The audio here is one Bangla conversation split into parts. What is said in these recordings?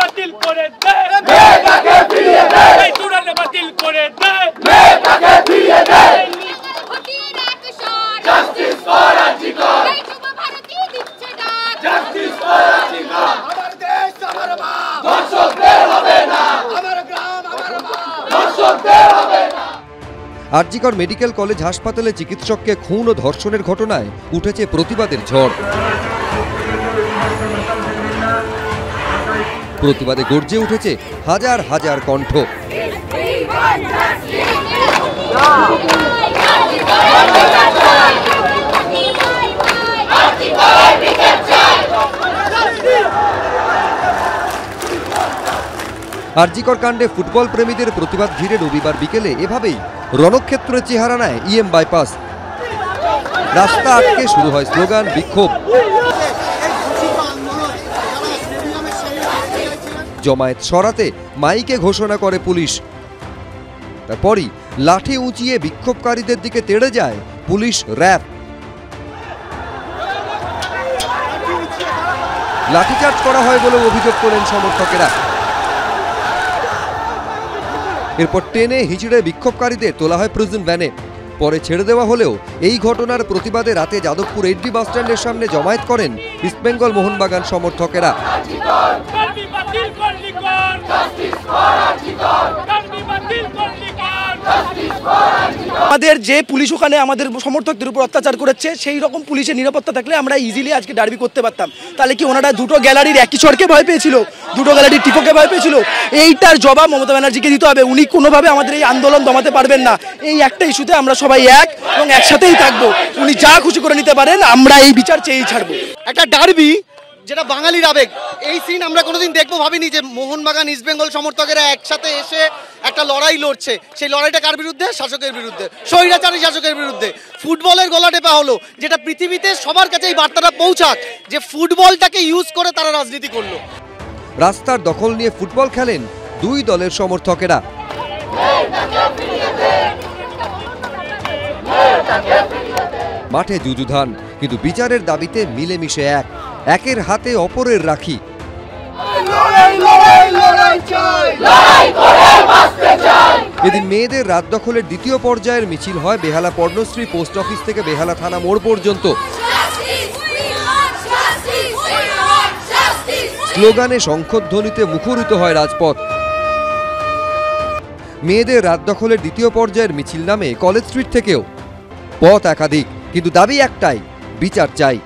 বাতিল করে দে, মেয়েটাকে ফিরিয়ে দে, এই চূড়ান্ত বাতিল করে দে, মেয়েটাকে ফিরিয়ে দে। জাস্টিস ফর আরজিকর, এই যুব ভারতী দিচ্ছে ডাক, জাস্টিস ফর আরজিকর। আমার দেশ আমার মা, ধর্ষকদের হবে না, আমার গ্রাম আমার মা, ধর্ষকদের হবে না। আরজিকর মেডিকেল কলেজ হাসপাতালে চিকিৎসককে খুন ও ধর্ষণের ঘটনায় উঠেছে প্রতিবাদের ঝড়। প্রতিবাদে গর্জে উঠেছে হাজার হাজার কণ্ঠ। আরজিকর কাণ্ডে ফুটবল প্রেমীদের প্রতিবাদ ঘিরে রবিবার বিকেলে এভাবেই রণক্ষেত্রের চেহারা নেয় ইএম বাইপাস। রাস্তা আটকে শুরু হয় স্লোগান, বিক্ষোভ। জমায়েত সরাতে মাইকে ঘোষণা করে পুলিশ। তারপরই লাঠি উঁচিয়ে বিক্ষোভকারীদের দিকে তেড়ে যায় পুলিশ, র্যাব। লাঠিচার্জ করা হয় বলে অভিযোগ করেন সমর্থকেরা। এরপর টেনে হিচড়ে বিক্ষোভকারীদের তোলা হয় প্রিজন ভ্যানে। পরে ছেড়ে দেওয়া হলেও এই ঘটনার প্রতিবাদে রাতে যাদবপুর এইচডি বাসস্ট্যান্ডের সামনে জমায়েত করেন ইস্টবেঙ্গল মোহনবাগান সমর্থকেরা। আমাদের যে পুলিশ ওখানে আমাদের সমর্থকদের উপর অত্যাচার করেছে, সেই রকম পুলিশের নিরাপত্তা থাকলে আমরা ইজিলি আজকে ডার্বি করতে পারতাম। তাহলে কি ওনারা দুটো গ্যালারির একই চরকে ভয় পেয়েছিল, দুটো গ্যালারির টিপোকে ভয় পেয়েছিল? এইটার জবাব মমতা ব্যানার্জিকে দিতে হবে। উনি কোনোভাবে আমাদের এই আন্দোলন দমাতে পারবেন না। এই একটা ইস্যুতে আমরা সবাই এক এবং একসাথেই থাকবো। উনি যা খুশি করে নিতে পারেন, আমরা এই বিচার চেয়েই ছাড়বো। একটা ডার্বি যেটা বাঙালির আবেগ, এই সিন আমরা কোনোদিন দেখবো ভাবিনি, যে মোহনবাগান ইস্টবেঙ্গল সমর্থকেরা একসাথে এসে একটা লড়াই লড়ছে। সেই লড়াইটা কার বিরুদ্ধে? শাসকের বিরুদ্ধে, স্বৈরাচারী শাসকের বিরুদ্ধে। ফুটবলের গলা টেপা হলো, যেটা পৃথিবীতে সবার কাছে এই বার্তাটা পৌঁছাক যে ফুটবলটাকে ইউজ করে তারা রাজনীতি করলো। রাস্তার দখল নিয়ে ফুটবল খেলেন দুই দলের সমর্থকেরা। মাঠে যুযুধান, কিন্তু বিচারের দাবিতে মিলেমিশে এক, একের হাতে অপরের রাখি। এদিন মেয়েদের রাত দখলের দ্বিতীয় পর্যায়ের মিছিল হয় বেহালা পর্ণশ্রী পোস্ট অফিস থেকে বেহালা থানা মোড় পর্যন্ত। স্লোগানে, শঙ্খধ্বনিতে মুখরিত হয় রাজপথ। মেয়েদের রাত দখলের দ্বিতীয় পর্যায়ের মিছিল নামে কলেজ স্ট্রিট থেকেও। পথ একাধিক, কিন্তু দাবি একটাই, বিচার চাই।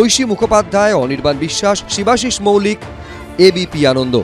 ঐশী মুখোপাধ্যায়, অনির্বাণ বিশ্বাস, শিবাশিস মৌলিক, এবিপি আনন্দ।